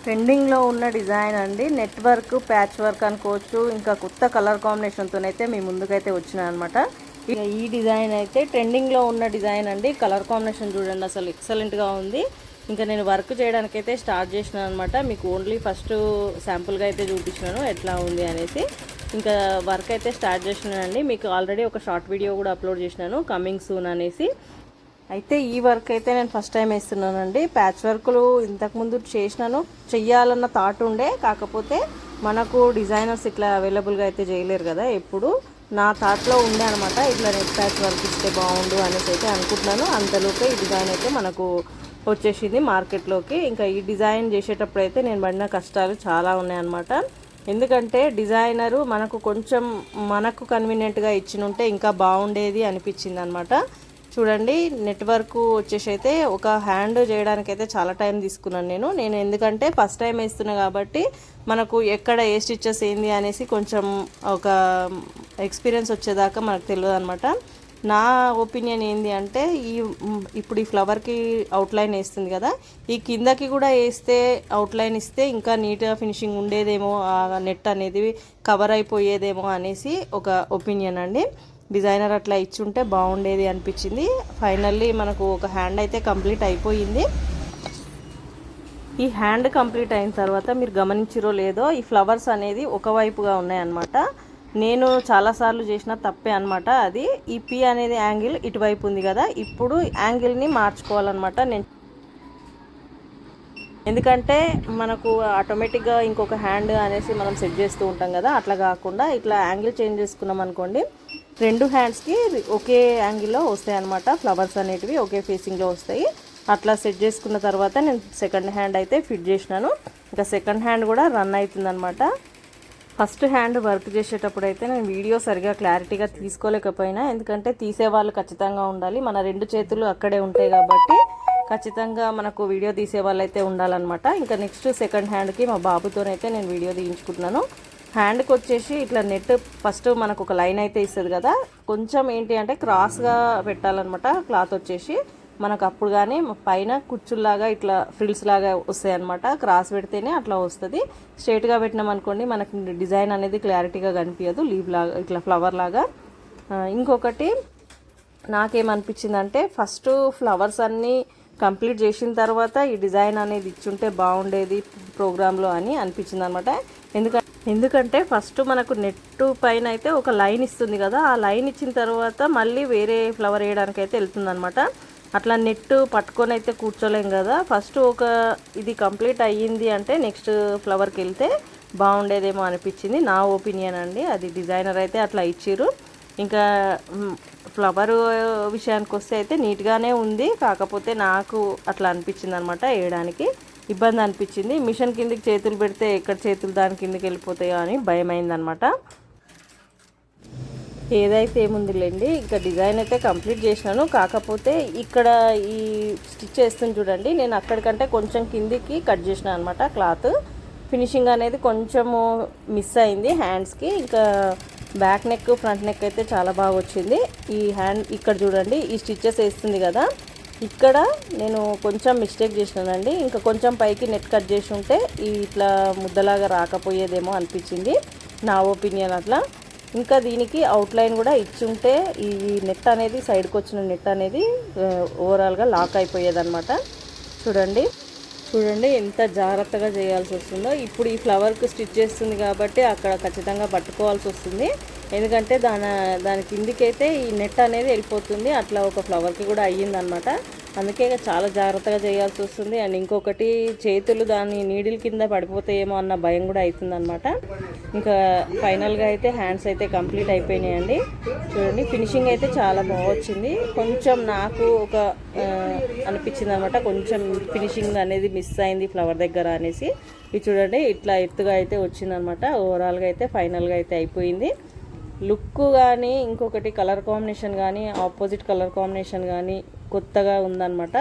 ట్రెండింగ్లో ఉన్న డిజైన్ అండి. నెట్ వర్క్, ప్యాచ్ వర్క్ అనుకోవచ్చు. ఇంకా కొత్త కలర్ కాంబినేషన్తోనైతే మీ ముందుకైతే వచ్చినాయి అనమాట. ఈ డిజైన్ అయితే ట్రెండింగ్లో ఉన్న డిజైన్ అండి. కలర్ కాంబినేషన్ చూడండి, అసలు ఎక్సలెంట్గా ఉంది. ఇంకా నేను వర్క్ చేయడానికైతే స్టార్ట్ చేసినాను అనమాట. మీకు ఓన్లీ ఫస్ట్ శాంపుల్గా అయితే చూపించినాను ఎట్లా ఉంది అనేసి. ఇంకా వర్క్ అయితే స్టార్ట్ చేసినానండి. మీకు ఆల్రెడీ ఒక షార్ట్ వీడియో కూడా అప్లోడ్ చేసినాను, కమింగ్ సూన్ అనేసి. అయితే ఈ వర్క్ అయితే నేను ఫస్ట్ టైం వేస్తున్నానండి. ప్యాచ్ వర్క్లు ఇంతకుముందు చేసినాను, చెయ్యాలన్న థాట్ ఉండే. కాకపోతే మనకు డిజైనర్స్ ఇట్లా అవైలబుల్గా అయితే చేయలేరు కదా. ఎప్పుడు నా థాట్లో ఉండే అనమాట, ఇట్లా నెట్ ప్యాచ్ వర్క్ ఇస్తే బాగుండు అనేసి అయితే అనుకుంటున్నాను. అంతలోపే ఈ డిజైన్ అయితే మనకు వచ్చేసింది మార్కెట్లోకి. ఇంకా ఈ డిజైన్ చేసేటప్పుడు అయితే నేను పడిన కష్టాలు చాలా ఉన్నాయన్నమాట. ఎందుకంటే డిజైనరు మనకు కొంచెం మనకు కన్వీనియంట్గా ఇచ్చినుంటే ఇంకా బాగుండేది అనిపించింది అనమాట. చూడండి, నెట్వర్క్ వచ్చేసి అయితే ఒక హ్యాండ్ చేయడానికి అయితే చాలా టైం తీసుకున్నాను నేను ఎందుకంటే ఫస్ట్ టైం వేస్తున్నా కాబట్టి మనకు ఎక్కడ ఏ స్టిచెస్ ఏంది అనేసి కొంచెం ఒక ఎక్స్పీరియన్స్ వచ్చేదాకా మనకు తెలియదు అనమాట. నా ఒపీనియన్ ఏంది అంటే ఇప్పుడు ఈ ఫ్లవర్కి అవుట్లైన్ వేస్తుంది కదా, ఈ కిందకి కూడా వేస్తే అవుట్లైన్ ఇస్తే ఇంకా నీట్గా ఫినిషింగ్ ఉండేదేమో, ఆ నెట్ అనేది కవర్ అయిపోయేదేమో అనేసి ఒక ఒపీనియన్ అండి. డిజైనర్ అట్లా ఇచ్చుంటే బాగుండేది అనిపించింది. ఫైనల్లీ మనకు ఒక హ్యాండ్ అయితే కంప్లీట్ అయిపోయింది. ఈ హ్యాండ్ కంప్లీట్ అయిన తర్వాత మీరు గమనించిరో లేదో, ఈ ఫ్లవర్స్ అనేది ఒకవైపుగా ఉన్నాయన్నమాట. నేను చాలాసార్లు చేసిన తప్పే అనమాట అది. ఈ పీ అనేది యాంగిల్ ఇటువైపు ఉంది కదా, ఇప్పుడు యాంగిల్ని మార్చుకోవాలన్నమాట నేను. ఎందుకంటే మనకు ఆటోమేటిక్గా ఇంకొక హ్యాండ్ అనేసి మనం సెట్ చేస్తూ ఉంటాం కదా, అట్లా కాకుండా ఇట్లా యాంగిల్ చేంజ్ చేసుకున్నాం అనుకోండి, రెండు హ్యాండ్స్కి ఒకే యాంగిల్లో వస్తాయి అన్నమాట. ఫ్లవర్స్ అనేటివి ఒకే ఫేసింగ్లో వస్తాయి. అట్లా సెట్ చేసుకున్న తర్వాత నేను సెకండ్ హ్యాండ్ అయితే ఫిట్ చేసినాను. ఇంకా సెకండ్ హ్యాండ్ కూడా రన్ అవుతుందన్నమాట. ఫస్ట్ హ్యాండ్ వర్క్ చేసేటప్పుడు అయితే నేను వీడియో సరిగా క్లారిటీగా తీసుకోలేకపోయినా, ఎందుకంటే తీసేవాళ్ళు ఖచ్చితంగా ఉండాలి. మన రెండు చేతులు అక్కడే ఉంటాయి కాబట్టి ఖచ్చితంగా మనకు వీడియో తీసే వాళ్ళు అయితే ఉండాలన్నమాట. ఇంకా నెక్స్ట్ సెకండ్ హ్యాండ్కి మా బాబుతోనైతే నేను వీడియో తీయించుకుంటున్నాను. హ్యాండ్కి వచ్చేసి ఇట్లా నెట్ ఫస్ట్ మనకు ఒక లైన్ అయితే ఇస్తుంది కదా, కొంచెం ఏంటి అంటే క్రాస్గా పెట్టాలన్నమాట క్లాత్ వచ్చేసి. మనకు అప్పుడు కానీ పైన కుచ్చుల్లాగా ఇట్లా ఫ్రిల్స్ లాగా వస్తాయి అన్నమాట. క్రాస్ పెడితేనే అట్లా వస్తుంది. స్ట్రైట్గా పెట్టినాం అనుకోండి మనకు డిజైన్ అనేది క్లారిటీగా కనిపించదు, లీవ్ లాగా ఇట్లా ఫ్లవర్ లాగా. ఇంకొకటి నాకేమనిపించిందంటే, ఫస్ట్ ఫ్లవర్స్ అన్నీ కంప్లీట్ చేసిన తర్వాత ఈ డిజైన్ అనేది ఇచ్చుంటే బాగుండేది ప్రోగ్రాంలో అని అనిపించింది అనమాట. ఎందుకంటే ఫస్ట్ మనకు నెట్ పైన అయితే ఒక లైన్ ఇస్తుంది కదా, ఆ లైన్ ఇచ్చిన తర్వాత మళ్ళీ వేరే ఫ్లవర్ వేయడానికి అయితే వెళ్తుంది అనమాట. అట్లా నెట్ పట్టుకొని అయితే కూర్చోలేం కదా. ఫస్ట్ ఒక ఇది కంప్లీట్ అయ్యింది అంటే నెక్స్ట్ ఫ్లవర్కి వెళ్తే బాగుండేదేమో అనిపించింది, నా ఒపీనియన్ అండి. అది డిజైనర్ అయితే అట్లా ఇచ్చిర్రు. ఇంకా ఫ్లవర్ విషయానికి వస్తే అయితే నీట్గానే ఉంది. కాకపోతే నాకు అట్లా అనిపించింది అనమాట, వేయడానికి ఇబ్బంది అనిపించింది. మిషన్ కిందికి చేతులు పెడితే ఎక్కడ చేతులు దాని కిందికి వెళ్ళిపోతాయో అని భయమైందనమాట. ఏదైతే ఏముందిలేండి, ఇంకా డిజైన్ అయితే కంప్లీట్ చేసినాను. కాకపోతే ఇక్కడ ఈ స్టిచ్ వేస్తుంది చూడండి, నేను అక్కడికంటే కొంచెం కిందికి కట్ చేసిన అనమాట క్లాత్. ఫినిషింగ్ అనేది కొంచెము మిస్ అయింది హ్యాండ్స్కి. ఇంకా బ్యాక్ నెక్, ఫ్రంట్ నెక్ అయితే చాలా బాగా వచ్చింది. ఈ హ్యాండ్ ఇక్కడ చూడండి, ఈ స్టిచ్చెస్ వేస్తుంది కదా, ఇక్కడ నేను కొంచెం మిస్టేక్ చేసినానండి. ఇంకా కొంచెం పైకి నెట్ కట్ చేసి ఉంటే ఇట్లా ముద్దలాగా రాకపోయేదేమో అనిపించింది, నా ఒపీనియన్ అట్లా. ఇంకా దీనికి అవుట్లైన్ కూడా ఇచ్చుంటే ఈ నెట్ అనేది సైడ్కి వచ్చిన నెట్ అనేది ఓవరాల్గా లాక్ అయిపోయేదన్నమాట. చూడండి ఎంత జాగ్రత్తగా చేయాల్సి వస్తుందో. ఇప్పుడు ఈ ఫ్లవర్కి స్టిచ్ చేస్తుంది కాబట్టి అక్కడ ఖచ్చితంగా పట్టుకోవాల్సి వస్తుంది, ఎందుకంటే దాని కిందికైతే ఈ నెట్ అనేది వెళ్ళిపోతుంది. అట్లా ఒక ఫ్లవర్కి కూడా అయ్యిందనమాట. అందుకే చాలా జాగ్రత్తగా చేయాల్సి వస్తుంది. అండ్ ఇంకొకటి, చేతులు దాని నీడిల్ కింద పడిపోతాయేమో అన్న భయం కూడా అవుతుందన్నమాట. ఇంకా ఫైనల్గా అయితే హ్యాండ్స్ అయితే కంప్లీట్ అయిపోయినాయండి. చూడండి, ఫినిషింగ్ అయితే చాలా బాగా వచ్చింది. కొంచెం నాకు ఒక అనిపించింది అనమాట, కొంచెం ఫినిషింగ్ అనేది మిస్ అయింది ఫ్లవర్ దగ్గర అనేసి. ఇది చూడండి, ఇట్లా ఎత్తుగా అయితే వచ్చిందనమాట. ఓవరాల్గా అయితే ఫైనల్గా అయితే అయిపోయింది. లుక్ కానీ ఇంకొకటి కలర్ కాంబినేషన్ కానీ, ఆపోజిట్ కలర్ కాంబినేషన్ కానీ కొత్తగా ఉందన్నమాట.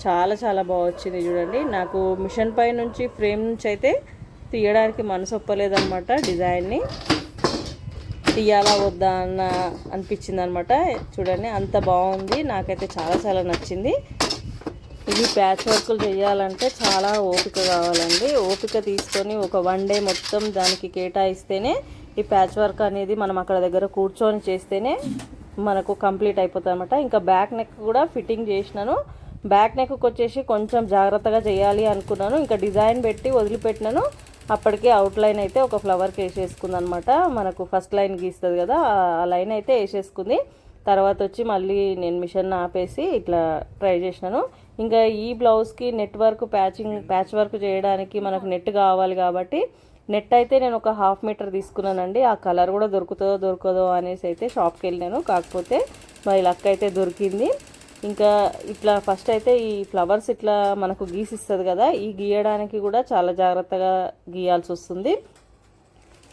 చాలా చాలా బాగా వచ్చింది. చూడండి, నాకు మిషన్ పై నుంచి ఫ్రేమ్ నుంచి అయితే తీయడానికి మనసు ఒప్పలేదన్నమాట. డిజైన్ని తీయాలా వద్దా అన్న అనిపించింది అనమాట. చూడండి, అంత బాగుంది, నాకైతే చాలా చాలా నచ్చింది. ఇది ప్యాచ్ వర్కులు చేయాలంటే చాలా ఓపిక కావాలండి. ఓపిక తీసుకొని ఒక 1 డే మొత్తం దానికి కేటాయిస్తేనే ఈ ప్యాచ్ వర్క్ అనేది మనం అక్కడ దగ్గర కూర్చొని చేస్తేనే మనకు కంప్లీట్ అయిపోతుంది అనమాట. ఇంకా బ్యాక్ నెక్ కూడా ఫిట్టింగ్ చేసినాను. బ్యాక్ నెక్కి వచ్చేసి కొంచెం జాగ్రత్తగా చేయాలి అనుకున్నాను. ఇంకా డిజైన్ పెట్టి వదిలిపెట్టినాను. అప్పటికే అవుట్లైన్ అయితే ఒక ఫ్లవర్కి వేసేసుకుంది అనమాట. మనకు ఫస్ట్ లైన్ గీస్తుంది కదా, ఆ లైన్ అయితే వేసేసుకుంది. తర్వాత వచ్చి మళ్ళీ నేను మిషన్ ఆపేసి ఇట్లా ట్రై చేసినాను. ఇంకా ఈ బ్లౌజ్కి నెట్ వర్క్ ప్యాచ్ వర్క్ చేయడానికి మనకు నెట్ కావాలి కాబట్టి నెట్ అయితే నేను ఒక 1/2 మీటర్ తీసుకున్నానండి. ఆ కలర్ కూడా దొరకదో అనేసి అయితే షాప్కి వెళ్ళినాను. కాకపోతే మరి లక్ అయితే దొరికింది. ఇంకా ఇట్లా ఫస్ట్ అయితే ఈ ఫ్లవర్స్ ఇట్లా మనకు గీసిస్తుంది కదా, ఈ గీయడానికి కూడా చాలా జాగ్రత్తగా గీయాల్సి వస్తుంది.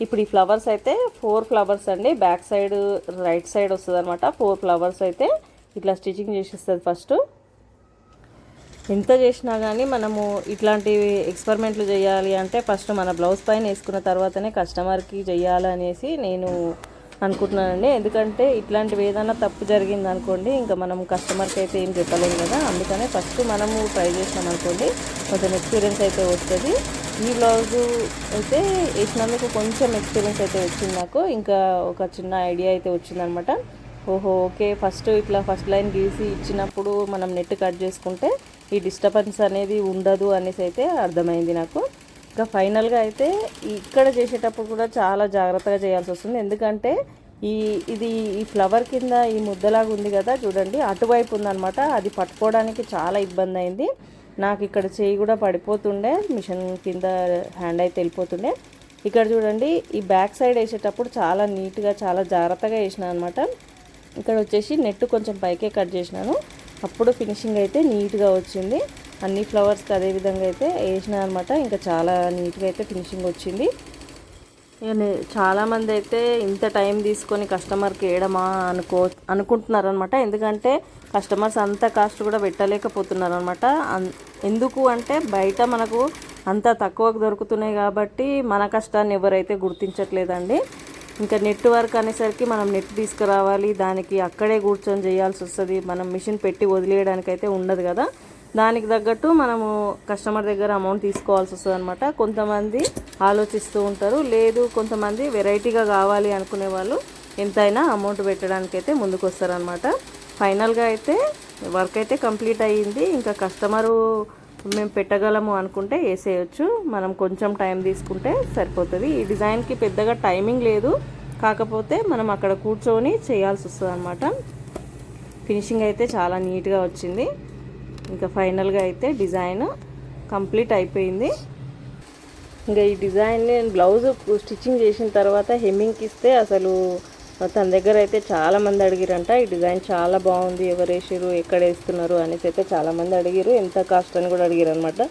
ఇప్పుడు ఈ ఫ్లవర్స్ అయితే 4 ఫ్లవర్స్ అండి. బ్యాక్ సైడ్ రైట్ సైడ్ వస్తుంది అనమాట. 4 ఫ్లవర్స్ అయితే ఇట్లా స్టిచ్చింగ్ చేసిస్తుంది. ఫస్ట్ ఎంత చేసినా కానీ మనము ఇట్లాంటివి ఎక్స్పెరిమెంట్లు చేయాలి అంటే ఫస్ట్ మన బ్లౌజ్ పైన వేసుకున్న తర్వాతనే కస్టమర్కి చేయాలనేసి నేను అనుకుంటున్నానండి. ఎందుకంటే ఇట్లాంటివి ఏదైనా తప్పు జరిగింది అనుకోండి, ఇంకా మనం కస్టమర్కి అయితే ఏం చెప్పలేము కదా. అందుకనే ఫస్ట్ మనము ట్రై చేసినాం అనుకోండి, కొంచెం ఎక్స్పీరియన్స్ అయితే వస్తుంది. ఈ బ్లౌజు అయితే వేసినందుకు కొంచెం ఎక్స్పీరియన్స్ అయితే వచ్చింది నాకు. ఇంకా ఒక చిన్న ఐడియా అయితే వచ్చిందనమాట. ఓహో ఓకే, ఫస్ట్ లైన్ గీసి ఇచ్చినప్పుడు మనం నెట్ కట్ చేసుకుంటే ఈ డిస్టర్బెన్స్ అనేది ఉండదు అనేసి అయితే అర్థమైంది నాకు. ఇంకా ఫైనల్గా అయితే ఇక్కడ చేసేటప్పుడు కూడా చాలా జాగ్రత్తగా చేయాల్సి వస్తుంది. ఎందుకంటే ఇది ఈ ఫ్లవర్ కింద ఈ ముద్దలాగా ఉంది కదా చూడండి, అటువైపు ఉందన్నమాట. అది పట్టుకోవడానికి చాలా ఇబ్బంది అయింది నాకు. ఇక్కడ చేయి కూడా పడిపోతుండే, మిషన్ కింద హ్యాండ్ అయితే వెళ్ళిపోతుండే. ఇక్కడ చూడండి, ఈ బ్యాక్ సైడ్ వేసేటప్పుడు చాలా నీట్గా చాలా జాగ్రత్తగా వేసినాను అనమాట. ఇక్కడ వచ్చేసి నెట్ కొంచెం పైకే కట్ చేసినాను, అప్పుడు ఫినిషింగ్ అయితే నీట్గా వచ్చింది. అన్ని ఫ్లవర్స్కి అదే విధంగా అయితే వేసినా అనమాట. ఇంకా చాలా నీట్గా అయితే ఫినిషింగ్ వచ్చింది. చాలామంది అయితే ఇంత టైం తీసుకొని కస్టమర్కి వేయడమా అనుకుంటున్నారు అనమాట. ఎందుకంటే కస్టమర్స్ అంత కాస్ట్ కూడా పెట్టలేకపోతున్నారు అనమాట. ఎందుకు అంటే బయట మనకు అంత తక్కువకు దొరుకుతున్నాయి కాబట్టి మన కష్టాన్ని ఎవరైతే గుర్తించట్లేదండి. ఇంకా నెట్ వర్క్ అనేసరికి మనం నెట్ తీసుకురావాలి, దానికి అక్కడే కూర్చొని చేయాల్సి వస్తుంది. మనం మిషన్ పెట్టి వదిలేయడానికి అయితే ఉండదు కదా. దానికి తగ్గట్టు మనము కస్టమర్ దగ్గర అమౌంట్ తీసుకోవాల్సి వస్తుంది అనమాట. కొంతమంది ఆలోచిస్తూ ఉంటారు, లేదు కొంతమంది వెరైటీగా కావాలి అనుకునే వాళ్ళు ఎంతైనా అమౌంట్ పెట్టడానికి అయితే ముందుకు వస్తారనమాట. ఫైనల్గా అయితే వర్క్ అయితే కంప్లీట్ అయ్యింది. ఇంకా కస్టమరు మేము పెట్టగలము అనుకుంటే వేసేయచ్చు. మనం కొంచెం టైం తీసుకుంటే సరిపోతుంది. ఈ డిజైన్కి పెద్దగా టైమింగ్ లేదు, కాకపోతే మనం అక్కడ కూర్చొని చేయాల్సి వస్తుంది అనమాట. ఫినిషింగ్ అయితే చాలా నీట్గా వచ్చింది. ఇంకా ఫైనల్గా అయితే డిజైన్ కంప్లీట్ అయిపోయింది. ఇంకా ఈ డిజైన్ నేను బ్లౌజ్ స్టిచ్చింగ్ చేసిన తర్వాత హెమ్మింగ్కి ఇస్తే అసలు తన దగ్గర అయితే చాలామంది అడిగిరంట, ఈ డిజైన్ చాలా బాగుంది, ఎవరు వేసారు, ఎక్కడ వేస్తున్నారు అనేసి అయితే చాలామంది అడిగారు. ఎంత కాస్ట్ అని కూడా అడిగారు అనమాట.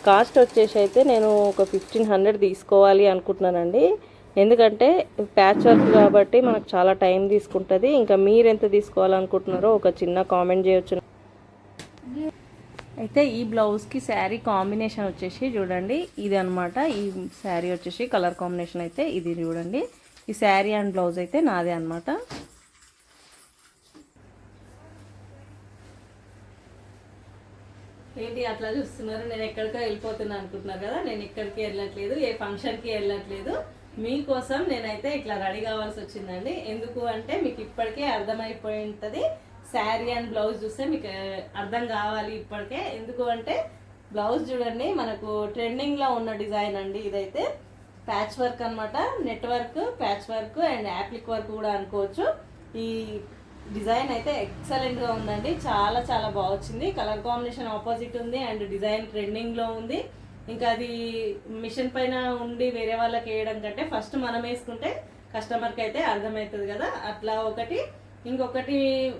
కాస్ట్ వచ్చేసి అయితే నేను ఒక 1500 తీసుకోవాలి అనుకుంటున్నానండి. ఎందుకంటే ప్యాచ్ వర్క్ కాబట్టి మనకు చాలా టైం తీసుకుంటుంది. ఇంకా మీరు ఎంత తీసుకోవాలనుకుంటున్నారో ఒక చిన్న కామెంట్ చేయొచ్చు. అయితే ఈ బ్లౌజ్కి శారీ కాంబినేషన్ వచ్చేసి చూడండి ఇది అనమాట. ఈ శారీ వచ్చేసి కలర్ కాంబినేషన్ అయితే ఇది చూడండి. ఈ శారీ అండ్ బ్లౌజ్ అయితే నాదే అనమాట. ఏంటి అట్లా చూస్తున్నారు, నేను ఎక్కడికో వెళ్ళిపోతున్నా అనుకుంటున్నారు కదా. నేను ఎక్కడికి వెళ్ళట్లేదు, ఏ ఫంక్షన్కి వెళ్ళట్లేదు. మీకోసం నేనైతే ఇట్లా రెడీ కావాల్సి వచ్చిందండి. ఎందుకు అంటే మీకు ఇప్పటికే అర్థమైపోయి ఉంటుంది. శారీ అండ్ బ్లౌజ్ చూస్తే మీకు అర్థం కావాలి ఇప్పటికే. ఎందుకు అంటే బ్లౌజ్ చూడండి, మనకు ట్రెండింగ్లో ఉన్న డిజైన్ అండి. ఇదైతే ప్యాచ్ వర్క్ అనమాట. Net work, patch work and appliqué work కూడా అనుకోవచ్చు. ఈ డిజైన్ అయితే ఎక్సలెంట్గా ఉందండి. చాలా చాలా బాగా వచ్చింది. కలర్ కాంబినేషన్ ఆపోజిట్ ఉంది అండ్ డిజైన్ ట్రెండింగ్లో ఉంది. ఇంకా అది మిషన్ పైన ఉండి వేరే వాళ్ళకి వేయడం కంటే ఫస్ట్ మనం వేసుకుంటే కస్టమర్కి అయితే అర్థమవుతుంది కదా. అట్లా ఒకటి, ఇంకొకటి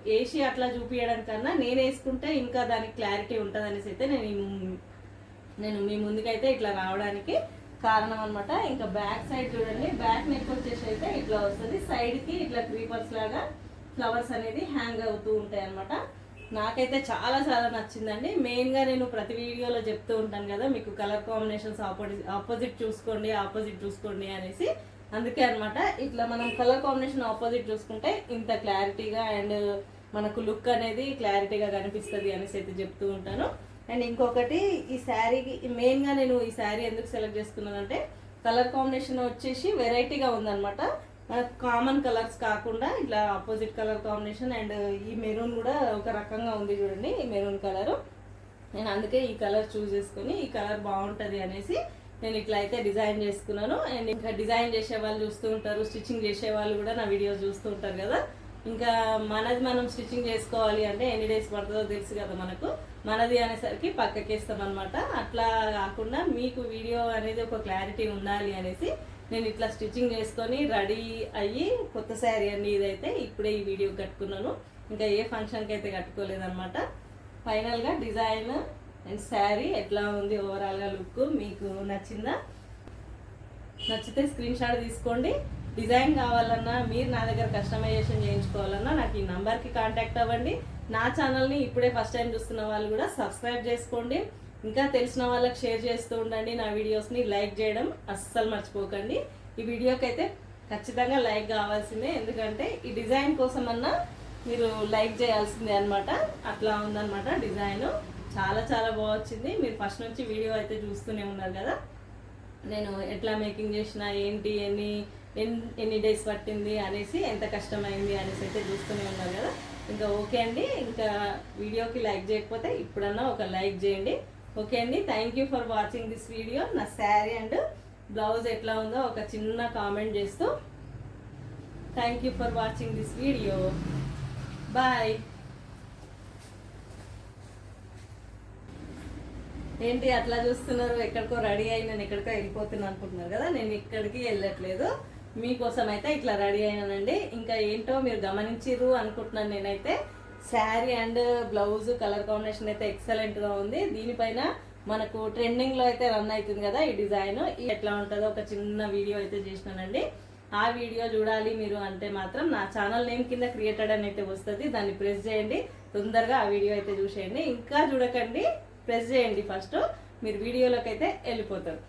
వేసి అట్లా చూపించడం కన్నా నేను వేసుకుంటే ఇంకా దానికి క్లారిటీ ఉంటుంది అనేసి అయితే నేను మీ ముందుకైతే ఇట్లా రావడానికి కారణం అనమాట. ఇంకా బ్యాక్ సైడ్ చూడండి, బ్యాక్ నెక్ వచ్చేసి అయితే ఇట్లా వస్తుంది. సైడ్కి ఇట్లా క్రీపర్స్ లాగా ఫ్లవర్స్ అనేది హ్యాంగ్ అవుతూ ఉంటాయి అనమాట. నాకైతే చాలా చాలా నచ్చిందండి. మెయిన్గా నేను ప్రతి వీడియోలో చెప్తూ ఉంటాను కదా, మీకు కలర్ కాంబినేషన్స్ ఆపోజిట్ చూసుకోండి అనేసి. అందుకే అనమాట ఇట్లా మనం కలర్ కాంబినేషన్ ఆపోజిట్ చూసుకుంటే ఇంత క్లారిటీగా అండ్ మనకు లుక్ అనేది క్లారిటీగా కనిపిస్తుంది అనేసి అయితే చెప్తూ ఉంటాను. అండ్ ఇంకొకటి ఈ శారీకి మెయిన్గా నేను ఈ శారీ ఎందుకు సెలెక్ట్ చేసుకున్నానంటే కలర్ కాంబినేషన్ వచ్చేసి వెరైటీగా ఉందన్నమాట. మనకు కామన్ కలర్స్ కాకుండా ఇట్లా ఆపోజిట్ కలర్ కాంబినేషన్. అండ్ ఈ మెరూన్ కూడా ఒక రకంగా ఉంది చూడండి, ఈ మెరూన్ కలరు. నేను అందుకే ఈ కలర్ చూస్ చేసుకుని ఈ కలర్ బాగుంటుంది అనేసి నేను ఇట్లా అయితే డిజైన్ చేసుకున్నాను. అండ్ ఇంకా డిజైన్ చేసే వాళ్ళు చూస్తూ ఉంటారు, స్టిచ్చింగ్ చేసే వాళ్ళు కూడా నా వీడియోస్ చూస్తూ ఉంటారు కదా. ఇంకా మనది మనం స్టిచ్చింగ్ చేసుకోవాలి అంటే ఎన్ని డేస్ పడుతుందో తెలుసు కదా మనకు. మనది అనేసరికి పక్కకేస్తాం అనమాట. అట్లా కాకుండా మీకు వీడియో అనేది ఒక క్లారిటీ ఉండాలి అనేసి నేను ఇట్లా స్టిచ్చింగ్ చేసుకొని రెడీ అయ్యి కొత్త శారీ అండి ఇదైతే. ఇప్పుడే ఈ వీడియో కట్టుకున్నాను, ఇంకా ఏ ఫంక్షన్కి అయితే కట్టుకోలేదన్నమాట. ఫైనల్గా డిజైన్ అండ్ శారీ ఎట్లా ఉంది ఓవరాల్గా లుక్ మీకు నచ్చిందా? నచ్చితే స్క్రీన్ షాట్ తీసుకోండి. డిజైన్ కావాలన్నా మీరు నా దగ్గర కస్టమైజేషన్ చేయించుకోవాలన్నా నాకు ఈ నెంబర్కి కాంటాక్ట్ అవ్వండి. నా ఛానల్ని ఇప్పుడే ఫస్ట్ టైం చూస్తున్న వాళ్ళు కూడా సబ్స్క్రైబ్ చేసుకోండి. ఇంకా తెలిసిన వాళ్ళకి షేర్ చేస్తూ ఉండండి. నా వీడియోస్ని లైక్ చేయడం అస్సలు మర్చిపోకండి. ఈ వీడియోకి అయితే ఖచ్చితంగా లైక్ కావాల్సిందే, ఎందుకంటే ఈ డిజైన్ కోసం అన్నా మీరు లైక్ చేయాల్సిందే అనమాట. అట్లా ఉందన్నమాట డిజైన్. చాలా చాలా బాగా వచ్చింది. మీరు ఫస్ట్ నుంచి వీడియో అయితే చూస్తూనే ఉన్నారు కదా, నేను ఎట్లా మేకింగ్ చేసిన, ఏంటి, ఎన్ని డేస్ పట్టింది అనేసి, ఎంత కష్టమైంది అనేసి అయితే చూస్తూనే ఉన్నారు కదా. ఇంకా ఓకే అండి, ఇంకా వీడియోకి లైక్ చేయకపోతే ఇప్పుడన్నా ఒక లైక్ చేయండి. ఓకే అండి, thank you for watching this video. నా శారీ అండ్ బ్లౌజ్ ఎట్లా ఉందో ఒక చిన్న కామెంట్ చేస్తూ thank you for watching this video. Bye. ఏంటి అట్లా చూస్తున్నారు? ఎక్కడికో రెడీ అయి నేను ఎక్కడికో వెళ్ళిపోతున్నాను అనుకుంటున్నారు కదా. నేను ఎక్కడికి వెళ్ళట్లేదు, మీకోసం అయితే ఇట్లా రెడీ అయినానండి. ఇంకా ఏంటో మీరు గమనించిర్రు అనుకుంటున్నాను. నేనైతే sari and blouse colour combination అయితే ఎక్సలెంట్గా ఉంది. దీనిపైన మనకు ట్రెండింగ్లో అయితే రన్ అవుతుంది కదా ఈ డిజైన్. ఎట్లా ఉంటుందో ఒక చిన్న వీడియో అయితే చేసినానండి. ఆ వీడియో చూడాలి మీరు అంటే మాత్రం నా ఛానల్ నేమ్ కింద క్రియేటెడ్ అని అయితే వస్తుంది, దాన్ని ప్రెస్ చేయండి. తొందరగా ఆ వీడియో అయితే చూసేయండి. ఇంకా చూడకండి, ప్రెస్ చేయండి ఫస్ట్, మీరు వీడియోలోకి అయితే వెళ్ళిపోతారు.